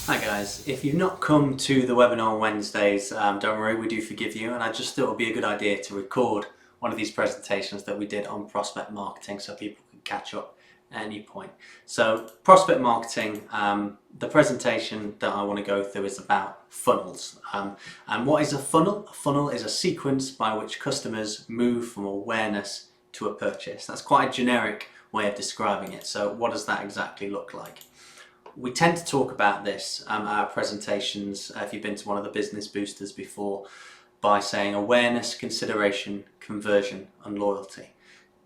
Hi guys, if you've not come to the webinar on Wednesdays, don't worry, we do forgive you, and I just thought it would be a good idea to record one of these presentations that we did on prospect marketing so people can catch up at any point. So prospect marketing, the presentation that I want to go through is about funnels. And what is a funnel? A funnel is a sequence by which customers move from awareness to a purchase. That's quite a generic way of describing it. So what does that exactly look like? We tend to talk about this at our presentations, if you've been to one of the business boosters before, by saying awareness, consideration, conversion and loyalty.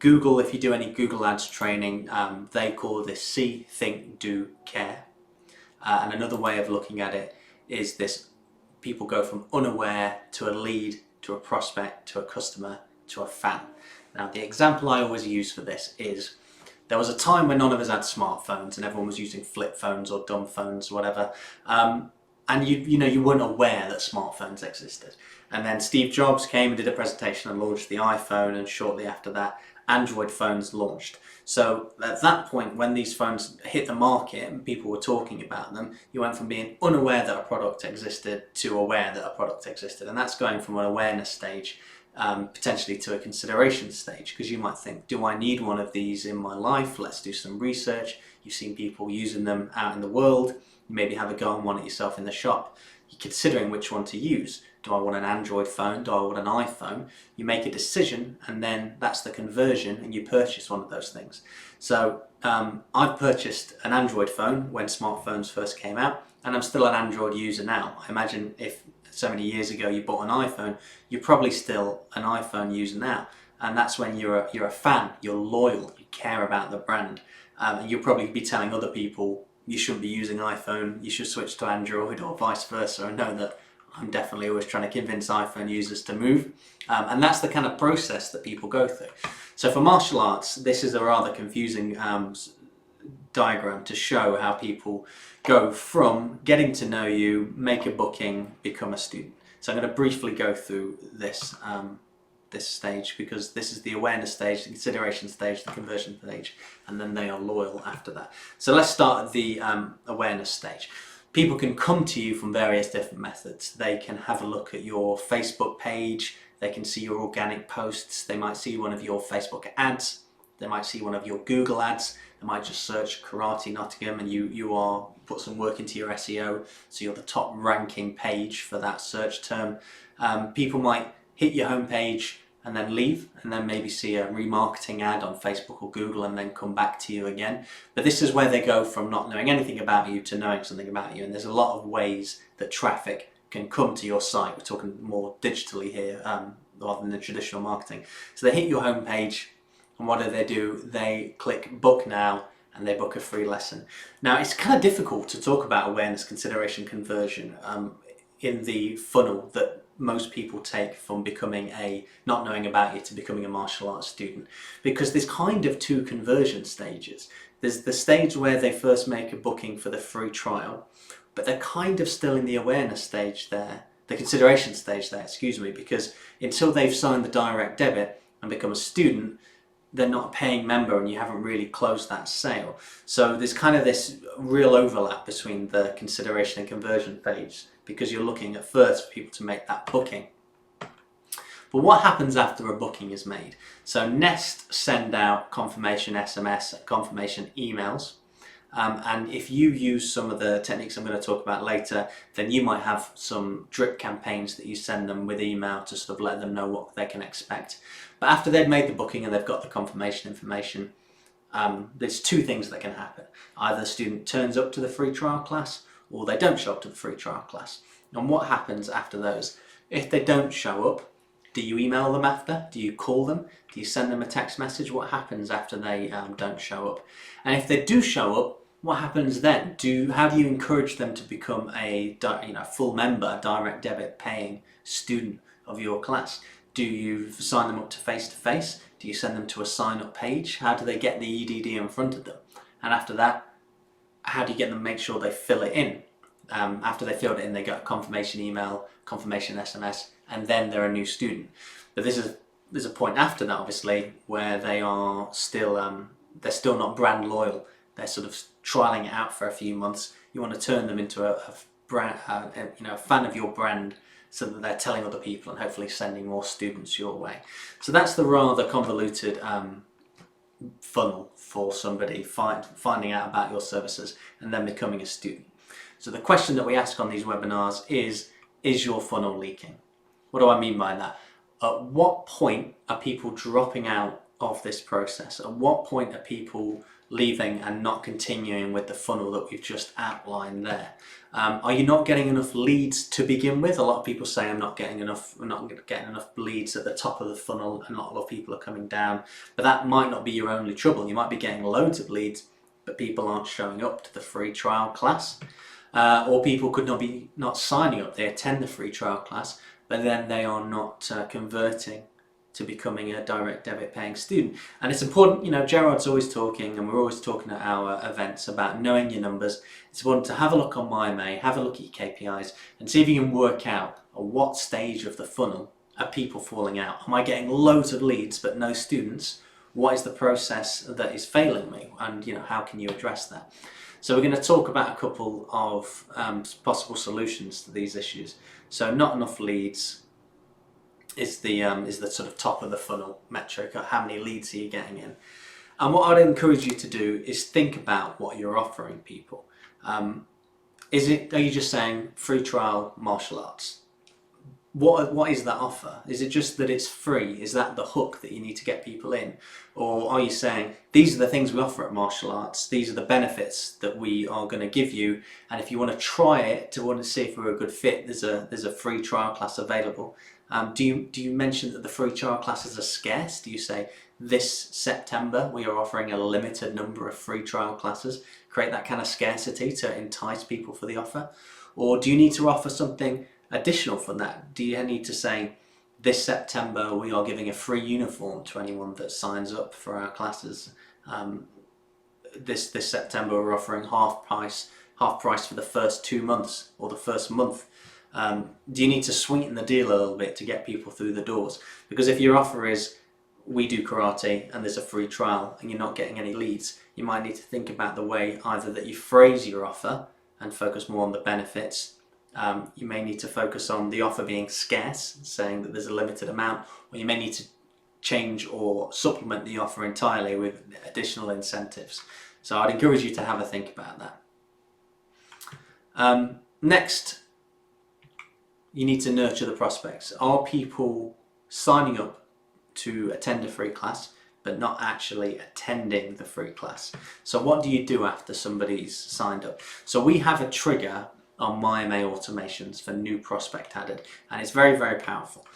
Google, if you do any Google Ads training, they call this see, think, do, care. And another way of looking at it is this: people go from unaware to a lead, to a prospect, to a customer, to a fan. Now the example I always use for this is, there was a time when none of us had smartphones and everyone was using flip phones or dumb phones or whatever. And you weren't aware that smartphones existed. And then Steve Jobs came and did a presentation and launched the iPhone, and shortly after that, Android phones launched. So at that point, when these phones hit the market and people were talking about them, you went from being unaware that a product existed to aware that a product existed. And that's going from an awareness stage potentially to a consideration stage, because you might think, do I need one of these in my life? Let's do some research. You've seen people using them out in the world. You maybe have a go on one at yourself in the shop. You're considering which one to use. Do I want an Android phone? Do I want an iPhone? You make a decision, and then that's the conversion, and you purchase one of those things. So I've purchased an Android phone when smartphones first came out, and I'm still an Android user now. I imagine if so many years ago you bought an iPhone, you're probably still an iPhone user now, and that's when you're a fan, you're loyal, you care about the brand, and you'll probably be telling other people you shouldn't be using iPhone, you should switch to Android, or vice versa. I know that I'm definitely always trying to convince iPhone users to move, and that's the kind of process that people go through. So for martial arts, this is a rather confusing diagram to show how people go from getting to know you, make a booking, become a student. So I'm going to briefly go through this this stage, because this is the awareness stage, the consideration stage, the conversion stage, and then they are loyal after that. So let's start at the awareness stage. People can come to you from various different methods. They can have a look at your Facebook page, they can see your organic posts, they might see one of your Facebook ads, they might see one of your Google ads, they might just search Karate Nottingham and you are put some work into your SEO, so you're the top ranking page for that search term. People might hit your homepage and then leave, and then maybe see a remarketing ad on Facebook or Google and then come back to you again. But this is where they go from not knowing anything about you to knowing something about you, and there's a lot of ways that traffic can come to your site. We're talking more digitally here rather than the traditional marketing. So they hit your homepage, and what do? They click book now and they book a free lesson. Now it's kind of difficult to talk about awareness, consideration, conversion in the funnel that most people take from becoming not knowing about you to becoming a martial arts student, because there's kind of two conversion stages. There's the stage where they first make a booking for the free trial, but they're kind of still in the awareness stage there, the consideration stage there, excuse me, because until they've signed the direct debit and become a student, they're not a paying member and you haven't really closed that sale. So there's kind of this real overlap between the consideration and conversion phase, because you're looking at first for people to make that booking. But what happens after a booking is made? So Nest send out confirmation SMS and confirmation emails. And if you use some of the techniques I'm going to talk about later, then you might have some drip campaigns that you send them with email to sort of let them know what they can expect. But after they've made the booking and they've got the confirmation information, there's two things that can happen. Either the student turns up to the free trial class, or they don't show up to the free trial class. And what happens after those? If they don't show up, do you email them after? Do you call them? Do you send them a text message? What happens after they don't show up? And if they do show up, what happens then? How do you encourage them to become a full member, direct debit paying student of your class? Do you sign them up to face-to-face? Do you send them to a sign-up page? How do they get the EDD in front of them? And after that, how do you get them to make sure they fill it in? After they filled it in, they get a confirmation email, confirmation SMS, and then they're a new student. But there's a point after that, obviously, where they are still they're still not brand loyal. they're sort of trialing it out for a few months. You want to turn them into a brand, a fan of your brand, so that they're telling other people and hopefully sending more students your way. So that's the rather convoluted funnel for somebody finding out about your services and then becoming a student. So the question that we ask on these webinars is your funnel leaking? What do I mean by that? At what point are people dropping out of this process? At what point are people leaving and not continuing with the funnel that we've just outlined there? Are you not getting enough leads to begin with? A lot of people say I'm not getting enough leads at the top of the funnel, and not a lot of people are coming down. But that might not be your only trouble. You might be getting loads of leads, but people aren't showing up to the free trial class. Or people could not signing up. They attend the free trial class, but then they are not converting to becoming a direct debit paying student. And it's important, you know, Gerard's always talking, and we're always talking at our events about knowing your numbers. It's important to have a look on MyMay, have a look at your KPIs, and see if you can work out at what stage of the funnel are people falling out. Am I getting loads of leads but no students? What is the process that is failing me? And, you know, how can you address that? So we're going to talk about a couple of possible solutions to these issues. So not enough leads is the sort of top of the funnel metric, or how many leads are you getting in. And what I'd encourage you to do is think about what you're offering people. Are you just saying free trial martial arts? What is that offer? Is it just that it's free? Is that the hook that you need to get people in? Or are you saying, these are the things we offer at Martial Arts, these are the benefits that we are going to give you, and if you want to try it, to want to see if we're a good fit, there's a free trial class available. Do you mention that the free trial classes are scarce? Do you say, this September we are offering a limited number of free trial classes? Create that kind of scarcity to entice people for the offer? Or do you need to offer something additional from that? Do you need to say, this September we are giving a free uniform to anyone that signs up for our classes? This September we're offering half price for the first 2 months, or the first month. Do you need to sweeten the deal a little bit to get people through the doors? Because if your offer is, we do karate and there's a free trial, and you're not getting any leads, you might need to think about the way either that you phrase your offer and focus more on the benefits. You may need to focus on the offer being scarce, saying that there's a limited amount, or you may need to change or supplement the offer entirely with additional incentives. So I'd encourage you to have a think about that. Next, you need to nurture the prospects. Are people signing up to attend a free class but not actually attending the free class? So what do you do after somebody's signed up? So we have a trigger on MyMay automations for new prospect added, and it's very, very powerful.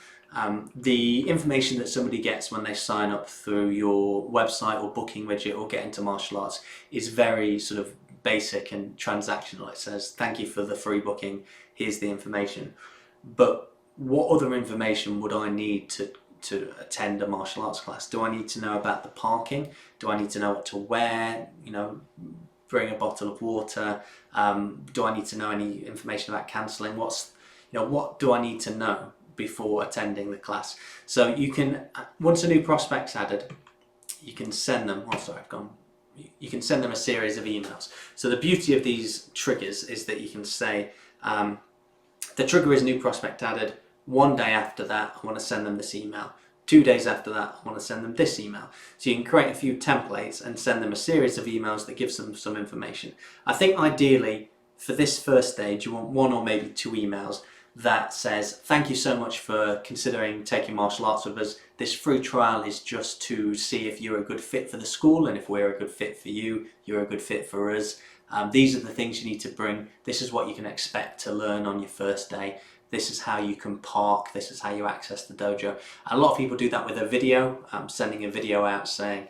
The information that somebody gets when they sign up through your website or booking widget or get into martial arts is very sort of basic and transactional. It says, thank you for the free booking, here's the information. But what other information would I need to attend a martial arts class? Do I need to know about the parking? Do I need to know what to wear? You know, bring a bottle of water? Do I need to know any information about cancelling? What do I need to know before attending the class? So you can, once a new prospect's added, you can send them, you can send them a series of emails. So the beauty of these triggers is that you can say, the trigger is new prospect added, 1 day after that I want to send them this email, 2 days after that I want to send them this email. So you can create a few templates and send them a series of emails that gives them some information. I think ideally for this first stage you want 1 or maybe 2 emails that says, thank you so much for considering taking martial arts with us. This free trial is just to see if you're a good fit for the school, and if we're a good fit for you, you're a good fit for us. These are the things you need to bring. This is what you can expect to learn on your first day. This is how you can park. This is how you access the dojo. And a lot of people do that with a video, sending a video out saying,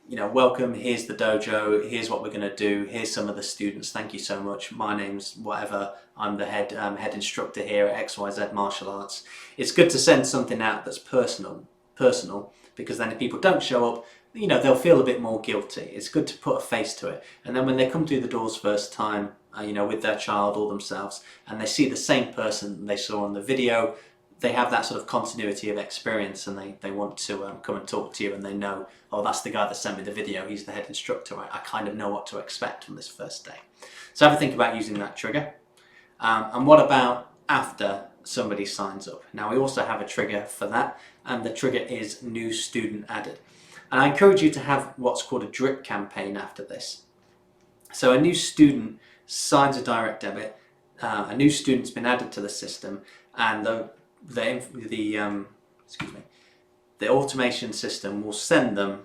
you know, welcome, here's the dojo, here's what we're going to do, here's some of the students, thank you so much, my name's whatever, I'm the head instructor here at XYZ Martial Arts. It's good to send something out that's personal, because then if people don't show up, you know, they'll feel a bit more guilty. It's good to put a face to it. And then when they come through the doors first time, you know, with their child or themselves, and they see the same person they saw on the video, they have that sort of continuity of experience, and they want to come and talk to you, and they know, oh, that's the guy that sent me the video, he's the head instructor, I kind of know what to expect from this first day. So have a think about using that trigger. And what about after somebody signs up? Now we also have a trigger for that, and the trigger is new student added. And I encourage you to have what's called a drip campaign after this. So a new student signs a direct debit, a new student's been added to the system, and the automation system will send them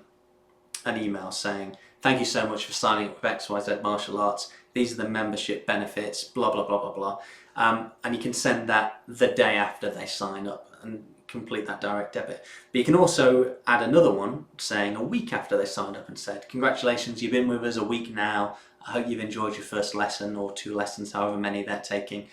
an email saying, thank you so much for signing up with XYZ Martial Arts. These are the membership benefits, blah, blah, blah, blah, blah. And you can send that the day after they sign up and complete that direct debit. But you can also add another one saying a week after they signed up and said, congratulations, you've been with us a week now. I hope you've enjoyed your first lesson or 2 lessons, however many they're taking.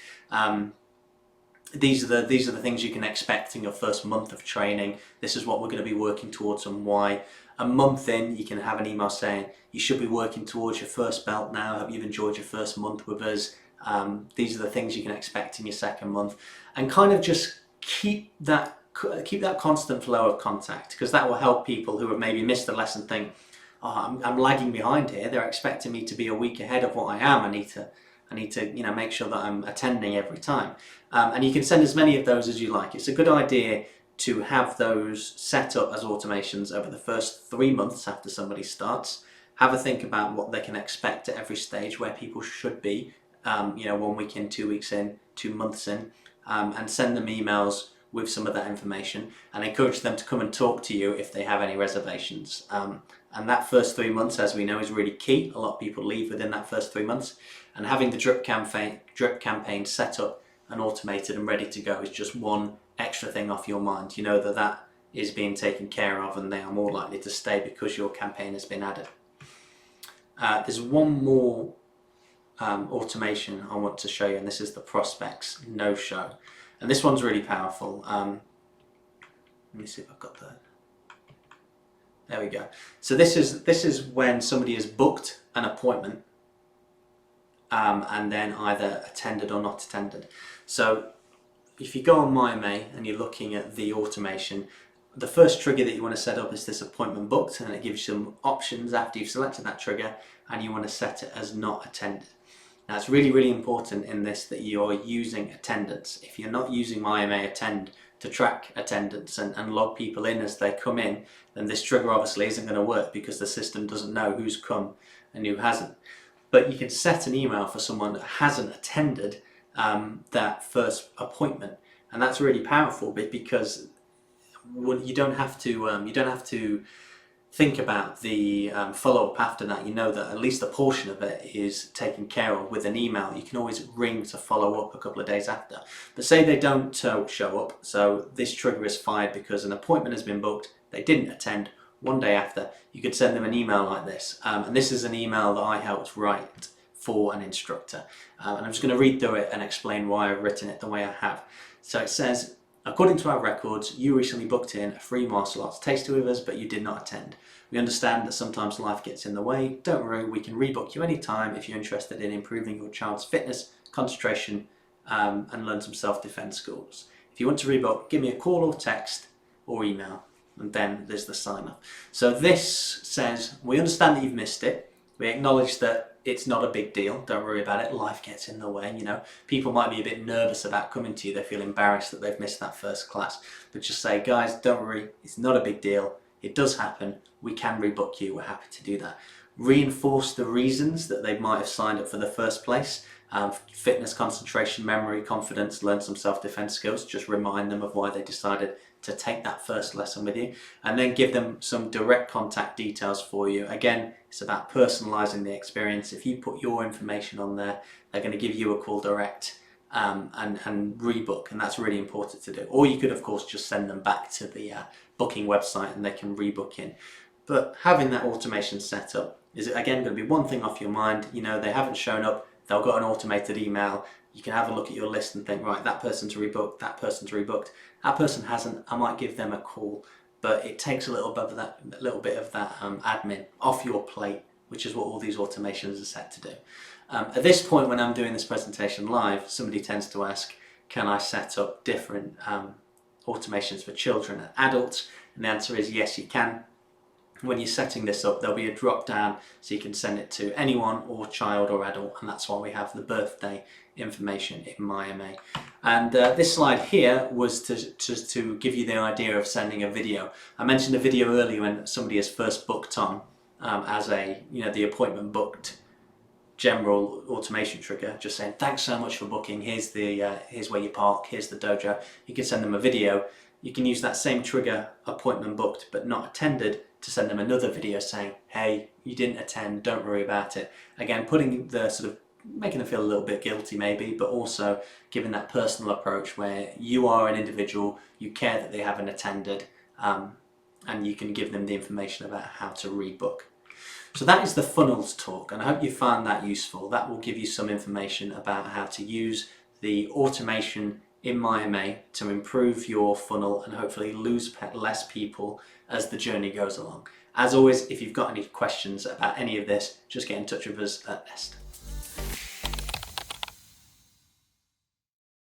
These are the things you can expect in your first month of training. This is what we're going to be working towards and why. A month in, you can have an email saying, you should be working towards your first belt now. I hope you've enjoyed your first month with us. These are the things you can expect in your second month. And kind of just keep that constant flow of contact, because that will help people who have maybe missed a lesson think, oh, I'm lagging behind here. They're expecting me to be a week ahead of what I am. I need to make sure that I'm attending every time. And you can send as many of those as you like. It's a good idea to have those set up as automations over the first 3 months after somebody starts. Have a think about what they can expect at every stage, where people should be, 1 week in, 2 weeks in, 2 months in, and send them emails with some of that information, and encourage them to come and talk to you if they have any reservations. And that first 3 months, as we know, is really key. A lot of people leave within that first 3 months, and having the drip campaign set up and automated and ready to go is just one extra thing off your mind. You know that is being taken care of, and they are more likely to stay because your campaign has been added. There's one more automation I want to show you, and this is the prospects no-show. And this one's really powerful. Let me see if I've got that. There we go. So this is when somebody has booked an appointment and then either attended or not attended. So if you go on MyMA and you're looking at the automation, the first trigger that you want to set up is this appointment booked, and it gives you some options after you've selected that trigger, and you want to set it as not attended. Now it's really, really important in this that you're using attendance. If you're not using MyMA Attend to track attendance and log people in as they come in, then this trigger obviously isn't going to work, because the system doesn't know who's come and who hasn't. But you can set an email for someone that hasn't attended that first appointment, and that's really powerful because you don't have to think about the follow-up after that. You know that at least a portion of it is taken care of with an email. You can always ring to follow up a couple of days after. But say they don't show up, so this trigger is fired because an appointment has been booked, they didn't attend. 1 day after, you could send them an email like this. And this is an email that I helped write for an instructor. And I'm just going to read through it and explain why I've written it the way I have. So it says, according to our records, you recently booked in a free martial arts taster with us, but you did not attend. We understand that sometimes life gets in the way. Don't worry, we can rebook you anytime if you're interested in improving your child's fitness, concentration, and learn some self-defense skills. If you want to rebook, give me a call or text or email, and then there's the sign up. So this says, we understand that you've missed it. We acknowledge that it's not a big deal. Don't worry about it. Life gets in the way, People might be a bit nervous about coming to you. They feel embarrassed that they've missed that first class. But just say, guys, don't worry. It's not a big deal. It does happen. We can rebook you. We're happy to do that. Reinforce the reasons that they might have signed up for the first place. Fitness, concentration, memory, confidence, learn some self-defense skills. Just remind them of why they decided to take that first lesson with you, and then give them some direct contact details for you. Again, it's about personalizing the experience. If you put your information on there, they're going to give you a call direct and rebook, and that's really important to do. Or you could, of course, just send them back to the booking website and they can rebook in. But having that automation set up is, again, going to be one thing off your mind. They haven't shown up, they'll got an automated email. You can have a look at your list and think, right, that person's rebooked, that person's rebooked. That person hasn't, I might give them a call. But it takes a little bit of that admin off your plate, which is what all these automations are set to do. At this point, when I'm doing this presentation live, somebody tends to ask, can I set up different automations for children and adults? And the answer is yes, you can. When you're setting this up, there'll be a drop down so you can send it to anyone, or child or adult, and that's why we have the birthday information in MyMA. And this slide here was to give you the idea of sending a video. I mentioned a video earlier when somebody has first booked on as a, the appointment booked general automation trigger, just saying thanks so much for booking, here's where you park, here's the dojo. You can send them a video. You can use that same trigger, appointment booked but not attended, to send them another video saying, hey, you didn't attend, don't worry about it. Again, putting the sort of, making them feel a little bit guilty maybe, but also giving that personal approach where you are an individual, you care that they haven't attended, and you can give them the information about how to rebook. So that is the funnels talk, and I hope you found that useful. That will give you some information about how to use the automation in MyMA to improve your funnel and hopefully lose less people as the journey goes along. As always, if you've got any questions about any of this, just get in touch with us at Nest.